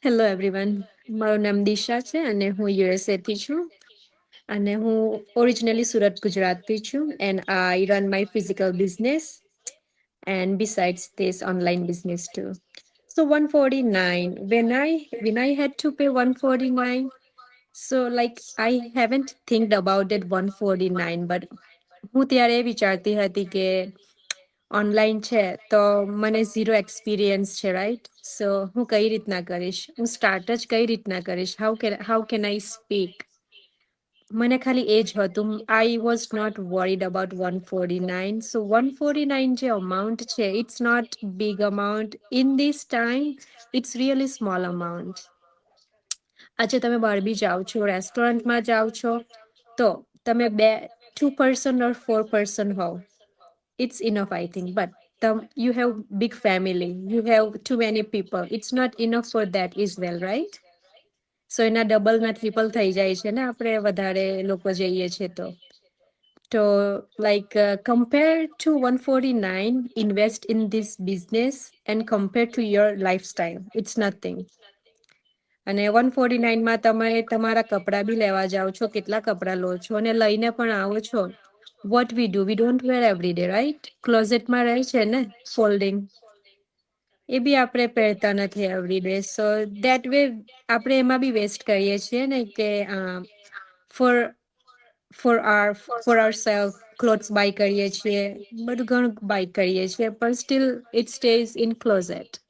Hello everyone, મારું નામ દિશા છે અને હું યુએસએથી છું. અને હું ઓરિજિનલી સુરત ગુજરાતથી છું and I run my physical business and besides this online business too. So 149, when I had to pay 149, so like I haven't think about that 149, but હું ત્યારે વિચારતી હતી કે ઓનલાઈન છે તો મને ઝીરો એક્સપિરિયન્સ છે, રાઈટ? સો હું કઈ રીતના કરીશ, હું સ્ટાર્ટ જ કઈ રીતના કરીશ, હાઉ કેન આઈ સ્પીક. મને ખાલી એ જ હતું, I was not worried about 149. So 149 જે અમાઉન્ટ છે, it's not big amount in this time, it's really small amount. આજે તમે બહાર બી જાઓ છો, રેસ્ટોરન્ટમાં જાઓ છો, તો તમે 2 person or 4 person હોવ, it's enough, I think. But you have big family, you have too many people, it's not enough for that as well, right? સો એના ડબલ ના ટ્રિપલ થઈ જાય છે ને આપણે વધારે લોકો જઈએ છે તો like compared to 149, invest in this business and compared to your lifestyle, it's nothing. અને 149માં તમે તમારા કપડા બી લેવા જાઓ છો, કેટલા કપડા લો છો અને લઈને પણ આવો છો. what we do, we don't wear every day, right? ક્લોઝેટમાં રહે છે ને ફોલ્ડિંગ, એ બી આપણે પહેરતા નથી every day so that આપણે એમાં બી વેસ્ટ કરીએ છીએ ને કે for for our self clothes buy કરીએ છીએ, બધું ઘણું બાય કરીએ છીએ, પણ still it stays in closet.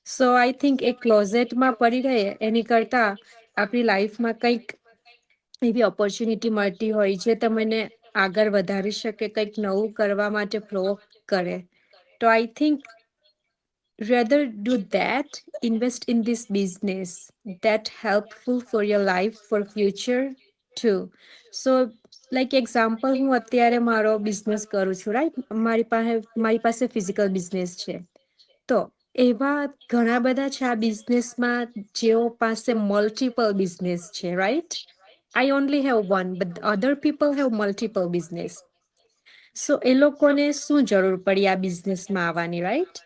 So I think એ ક્લોઝેટમાં પડી રહે એની કરતાં આપણી લાઈફમાં કંઈક એવી ઓપોર્ચ્યુનિટી મળતી હોય જે તમને આગળ વધારી શકે, કંઈક નવું કરવા માટે પ્રોવોક કરે. તો I think rather do that, invest in this business that helpful for your life for future too. So like example, હું અત્યારે મારો બિઝનેસ કરું છું, રાઈટ? મારી પાસે ફિઝિકલ બિઝનેસ છે. તો એવા ઘણા બધા છે આ બિઝનેસમાં જેઓ પાસે મલ્ટિપલ બિઝનેસ છે, right? I only have one, but other people have multiple business. So એ લોકોને શું જરૂર પડી આ બિઝનેસમાં આવવાની, રાઈટ?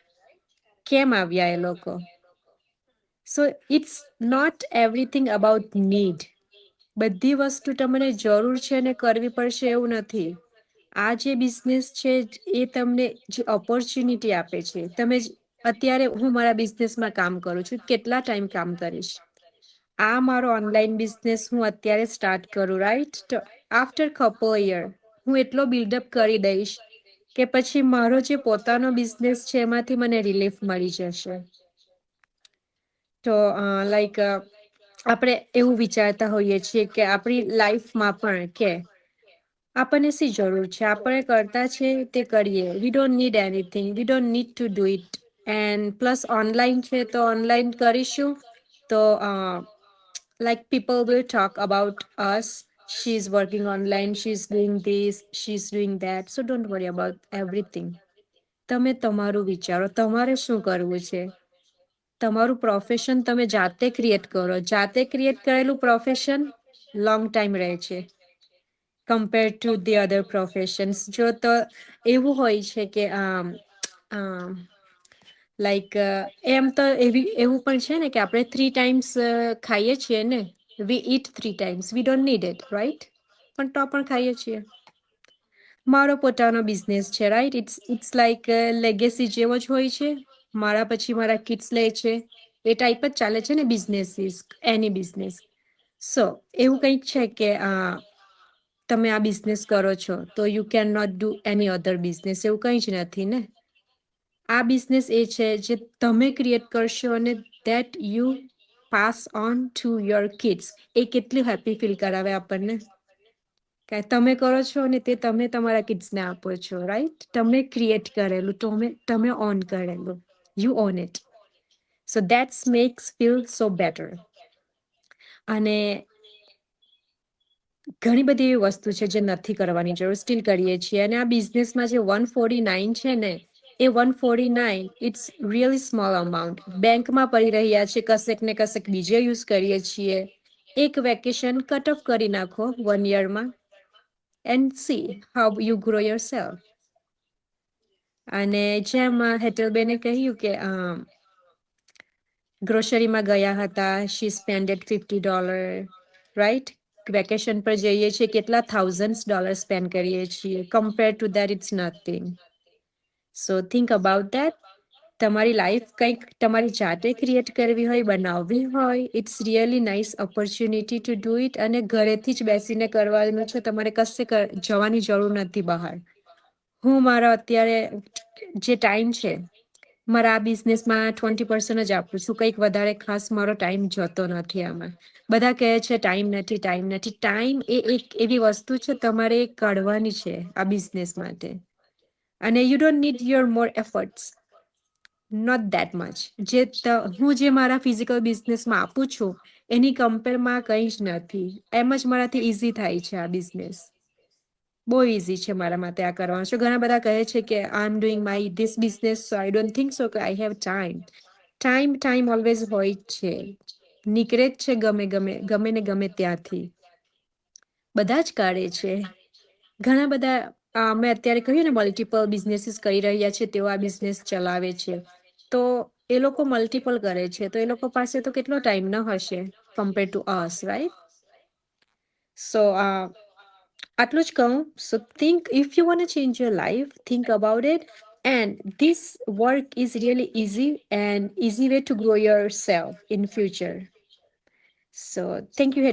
કેમ આવ્યા એ લોકો? So it's not everything about need. બધી વસ્તુ તમને જરૂર છે અને કરવી પડશે એવું નથી. આ જે બિઝનેસ છે એ તમને જે ઓપોર્ચ્યુનિટી આપે છે, તમે અત્યારે હું મારા બિઝનેસમાં કામ કરું છું, કેટલા ટાઈમ કામ કરીશ? આ મારો ઓનલાઈન બિઝનેસ હું અત્યારે સ્ટાર્ટ કરું, રાઈટ? તો આફ્ટર કપલ યર હું એટલો બિલ્ડઅપ કરી દઈશ કે પછી મારો જે પોતાનો બિઝનેસ છે એમાંથી મને રિલીફ મળી જશે. તો લાઈક આપણે એવું વિચારતા હોઈએ છીએ કે આપણી લાઈફમાં પણ કે આપણને શી જરૂર છે, આપણે કરતા છે તે કરીએ, we don't need anything, we don't need to do it. And plus online છે તો ઓનલાઈન કરીશું તો like people will talk about us, she's working online, she's doing this, she's doing that. So don't worry about everything. તમે તમારું વિચારો, તમારે શું કરવું છે. તમારું પ્રોફેશન તમે જાતે ક્રિએટ કરો, જાતે ક્રિએટ કરેલું પ્રોફેશન લોંગ ટાઈમ રહે છે compare to the other professions. જો તો એવું હોય છે કે લાઈક એમ તો એવું પણ છે ને કે આપણે 3 times ખાઈએ છીએ ને, વી ઈટ 3 times, we don't need it, right? પણ તો પણ ખાઈએ છીએ. મારો પોતાનો બિઝનેસ છે, રાઈટ? ઇટ્સ લાઈક લેગેસી જેવો જ હોય છે. મારા પછી મારા કિડ્સ લે છે, એ ટાઈપ જ ચાલે છે ને બિઝનેસીસ, એની બિઝનેસ. સો એવું કંઈક છે કે તમે આ બિઝનેસ કરો છો તો you can not do any other business, એવું કંઈ જ નથી ને. આ બિઝનેસ એ છે જે તમે ક્રિએટ કરશો અને that you pass on to your kids. એ કેટલી હેપી ફીલ કરાવે આપણને કે તમે કરો છો અને તે તમે તમારા કિડ્સને આપો છો, રાઈટ? તમે ક્રિએટ કરેલું, તમે ઓન કરેલું, you own it. So that's makes feel so better. અને ઘણી બધી એવી વસ્તુ છે જે નથી કરવાની જરૂર, સ્ટીલ કરીએ છીએ. અને આ બિઝનેસમાં જે 149 છે ને, એ 149 ઇટ્સ રિયલી સ્મોલ અમાઉન્ટ. બેંકમાં પડી રહ્યા છે, કશેક ને કશેક બીજે યુઝ કરીએ છીએ. એક વેકેશન કટ ઓફ કરી નાખો 1 yearમાં and see how you grow yourself. અને જેમ હેટલબેને કહ્યું કે ગ્રોસરીમાં ગયા હતા, શી સ્પેન્ડેડ $50, રાઈટ? વેકેશન પર જઈએ છીએ, કેટલા $1000s સ્પેન્ડ કરીએ છીએ. Compare to that it's nothing. So think about that. તમારી લાઈફ કંઈક તમારી જાતે ક્રિએટ કરવી હોય, બનાવવી હોય, it's really nice opportunity to do it. અને ઘરેથી જ બેસીને કરવાનું છે, તમારે કશે જવાની જરૂર નથી બહાર. હું મારા અત્યારે જે ટાઈમ છે, મારા આ બિઝનેસમાં 20% જ આપું છું. કંઈક વધારે ખાસ મારો ટાઈમ જતો નથી આમાં. બધા કહે છે ટાઈમ નથી, ટાઈમ નથી. ટાઈમ એ એક એવી વસ્તુ છે, તમારે કાઢવાની છે આ બિઝનેસ માટે. અને you don't need your more efforts, not that much. હું જે મારા ફિઝિકલ બિઝનેસમાં આપું છું, એની કમ્પેરમાં કંઈ જ નથી. એમ જ મારાથી ઇઝી થાય છે આ બિઝનેસ. બહુ ઇઝી છે મારા માટે આ કરવાનું છે. ઘણા બધા કહે છે કે I am doing my this business, so I don't think so કે I have time. Time always હોય જ છે, નીકળે જ છે ગમે ને ગમે ત્યાંથી. બધા જ કાઢે છે. ઘણા બધા અમે અત્યારે કહ્યું ને મલ્ટિપલ બિઝનેસીસ કરી રહ્યા છે, તેઓ આ બિઝનેસ ચલાવે છે. તો એ લોકો મલ્ટિપલ કરે છે, તો એ લોકો પાસે તો કેટલો ટાઈમ ન હશે compare to us, right? So આટલું જ કહું. So think, if you want change your life, think about it. And this work is really easy and easy way to grow yourself in future. So thank you,